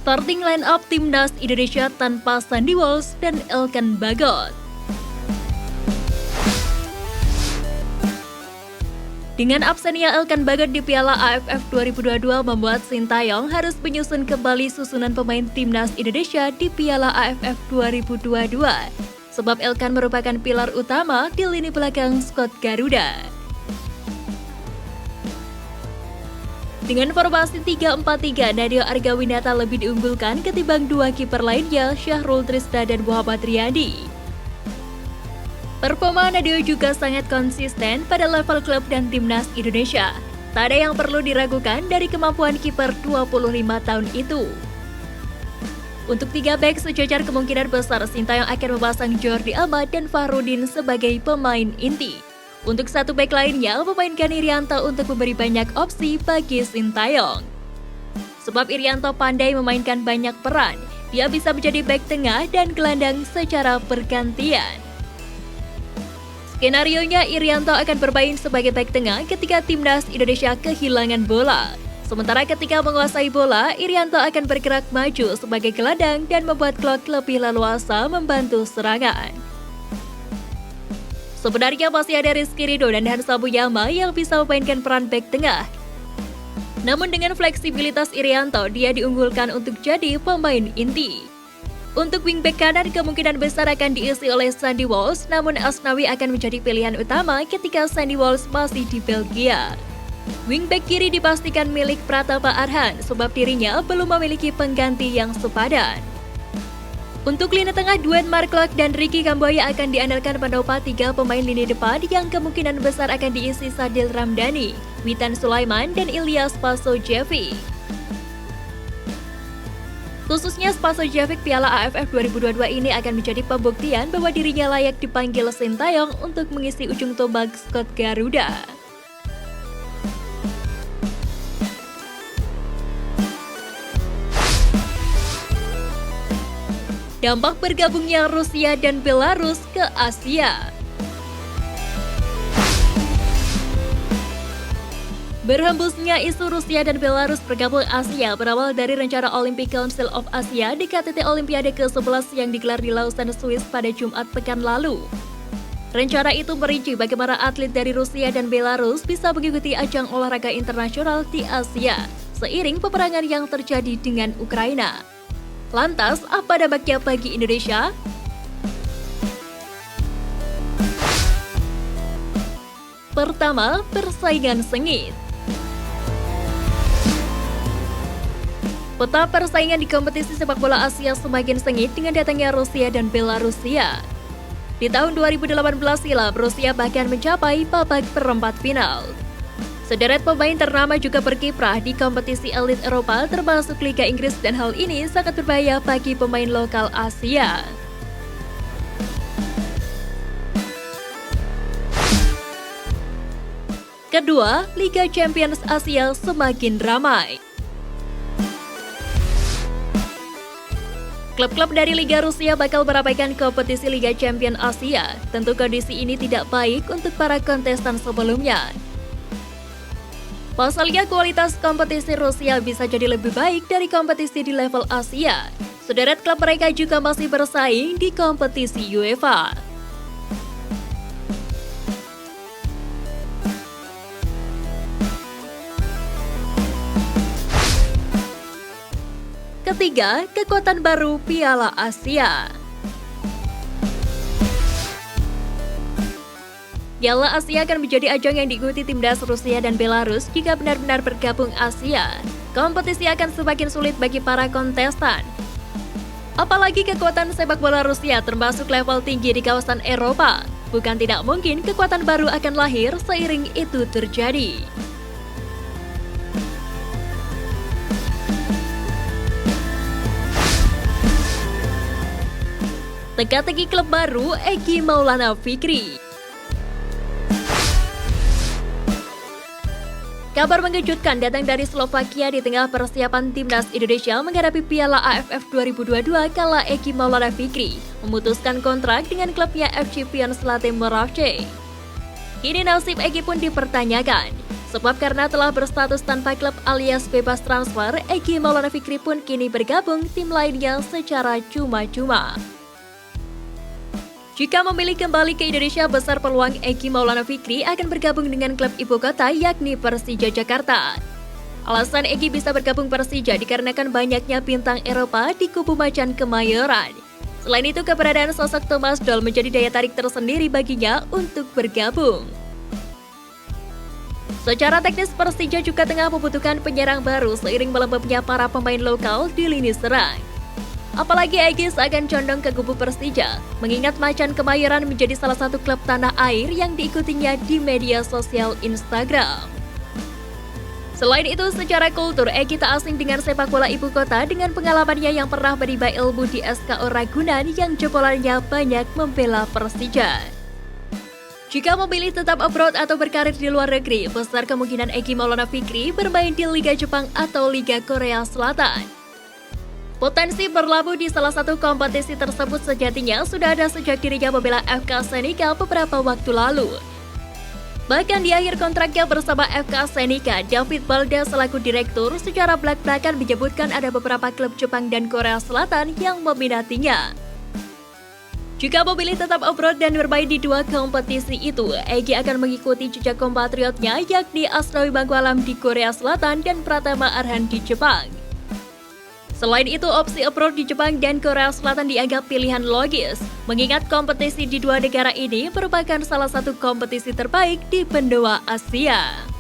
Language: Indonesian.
Starting line up Timnas Indonesia tanpa Sandy Walsh dan Elkan Bagot. Dengan absennya Elkan Bagot di Piala AFF 2022 membuat Sintayong harus menyusun kembali susunan pemain Timnas Indonesia di Piala AFF 2022. Sebab Elkan merupakan pilar utama di lini belakang skuad Garuda. Dengan formasi 3-4-3, Nadeo Argawinata lebih diunggulkan ketimbang dua kiper lainnya, Syahrul Trisda dan Muhammad Riyadi. Performa Nadeo juga sangat konsisten pada level klub dan Timnas Indonesia. Tak ada yang perlu diragukan dari kemampuan kiper 25 tahun itu. Untuk 3 bek sejajar kemungkinan besar Sintayong akan memasang Jordi Amat dan Fahrudin sebagai pemain inti. Untuk 1 bek lainnya, memainkan Irianto untuk memberi banyak opsi bagi Sintayong. Sebab Irianto pandai memainkan banyak peran, dia bisa menjadi bek tengah dan gelandang secara bergantian. Skenarionya Irianto akan bermain sebagai bek tengah ketika Timnas Indonesia kehilangan bola. Sementara ketika menguasai bola, Irianto akan bergerak maju sebagai gelandang dan membuat Klok lebih leluasa membantu serangan. Sebenarnya masih ada Rizky Ridho dan Hansa Muyama yang bisa memainkan peran bek tengah. Namun dengan fleksibilitas Irianto, dia diunggulkan untuk jadi pemain inti. Untuk wingback kanan kemungkinan besar akan diisi oleh Sandy Walsh, namun Asnawi akan menjadi pilihan utama ketika Sandy Walsh masih di Belgia. Wingback kiri dipastikan milik Pratama Arhan sebab dirinya belum memiliki pengganti yang sepadan. Untuk lini tengah, duet Mark Klok dan Ricky Kambuaya akan diandalkan penopang 3 pemain lini depan yang kemungkinan besar akan diisi Sadil Ramdhani, Witan Sulaiman, dan Ilyas Spasojevic. Khususnya Spasojevic, Piala AFF 2022 ini akan menjadi pembuktian bahwa dirinya layak dipanggil Sintayong untuk mengisi ujung tombak skuad Garuda. Dampak bergabungnya Rusia dan Belarus ke Asia. Berhembusnya isu Rusia dan Belarus bergabung Asia berawal dari rencana Olympic Council of Asia di KTT Olimpiade ke-11 yang digelar di Lausanne, Swiss pada Jumat pekan lalu. Rencana itu merinci bagaimana atlet dari Rusia dan Belarus bisa mengikuti ajang olahraga internasional di Asia seiring peperangan yang terjadi dengan Ukraina. Lantas, apa dampaknya bagi Indonesia? Pertama, persaingan sengit. Peta persaingan di kompetisi sepak bola Asia semakin sengit dengan datangnya Rusia dan Belarusia. Di tahun 2018 silam, Rusia bahkan mencapai babak perempat final. Sederet pemain ternama juga berkiprah di kompetisi elit Eropa termasuk Liga Inggris dan hal ini sangat berbahaya bagi pemain lokal Asia. Kedua, Liga Champions Asia semakin ramai. Klub-klub dari Liga Rusia bakal meramaikan kompetisi Liga Champions Asia. Tentu kondisi ini tidak baik untuk para kontestan sebelumnya. Pasalnya kualitas kompetisi Rusia bisa jadi lebih baik dari kompetisi di level Asia. Sederet klub mereka juga masih bersaing di kompetisi UEFA. Ketiga, kekuatan baru Piala Asia. Piala Asia akan menjadi ajang yang diikuti timnas Rusia dan Belarus jika benar-benar bergabung Asia. Kompetisi akan semakin sulit bagi para kontestan. Apalagi kekuatan sepak bola Rusia termasuk level tinggi di kawasan Eropa. Bukan tidak mungkin kekuatan baru akan lahir seiring itu terjadi. Teka-teki klub baru Egy Maulana Fikri. Kabar mengejutkan datang dari Slovakia di tengah persiapan timnas Indonesia menghadapi Piala AFF 2022 kala Egy Maulana Fikri memutuskan kontrak dengan klubnya FC Pion Slatin Moravce. Kini nasib Egy pun dipertanyakan. Sebab karena telah berstatus tanpa klub alias bebas transfer, Egy Maulana Fikri pun kini bergabung tim lainnya secara cuma-cuma. Jika memilih kembali ke Indonesia, besar peluang Egy Maulana Fikri akan bergabung dengan klub ibu kota yakni Persija Jakarta. Alasan Egy bisa bergabung Persija dikarenakan banyaknya bintang Eropa di kubu macan Kemayoran. Selain itu, keberadaan sosok Thomas Doll menjadi daya tarik tersendiri baginya untuk bergabung. Secara teknis, Persija juga tengah membutuhkan penyerang baru seiring melembabnya para pemain lokal di lini serang. Apalagi Egy akan condong ke kubu Persija, mengingat macan Kemayoran menjadi salah satu klub tanah air yang diikutinya di media sosial Instagram. Selain itu, secara kultur, Egy tak asing dengan sepak bola ibu kota dengan pengalamannya yang pernah menimba ilmu di SKO Ragunan yang jebolannya banyak membela Persija. Jika memilih tetap abroad atau berkarir di luar negeri, besar kemungkinan Egy Maulana Fikri bermain di Liga Jepang atau Liga Korea Selatan. Potensi berlabuh di salah satu kompetisi tersebut sejatinya sudah ada sejak dirinya membela FK Senika beberapa waktu lalu. Bahkan di akhir kontraknya bersama FK Senika, David Balda selaku direktur secara belak-belakan menyebutkan ada beberapa klub Jepang dan Korea Selatan yang meminatinya. Jika memilih tetap abroad dan bermain di dua kompetisi itu, Egy akan mengikuti jejak kompatriotnya yakni Asnawi Mangkualam di Korea Selatan dan Pratama Arhan di Jepang. Selain itu, opsi abroad di Jepang dan Korea Selatan dianggap pilihan logis, mengingat kompetisi di dua negara ini merupakan salah satu kompetisi terbaik di benua Asia.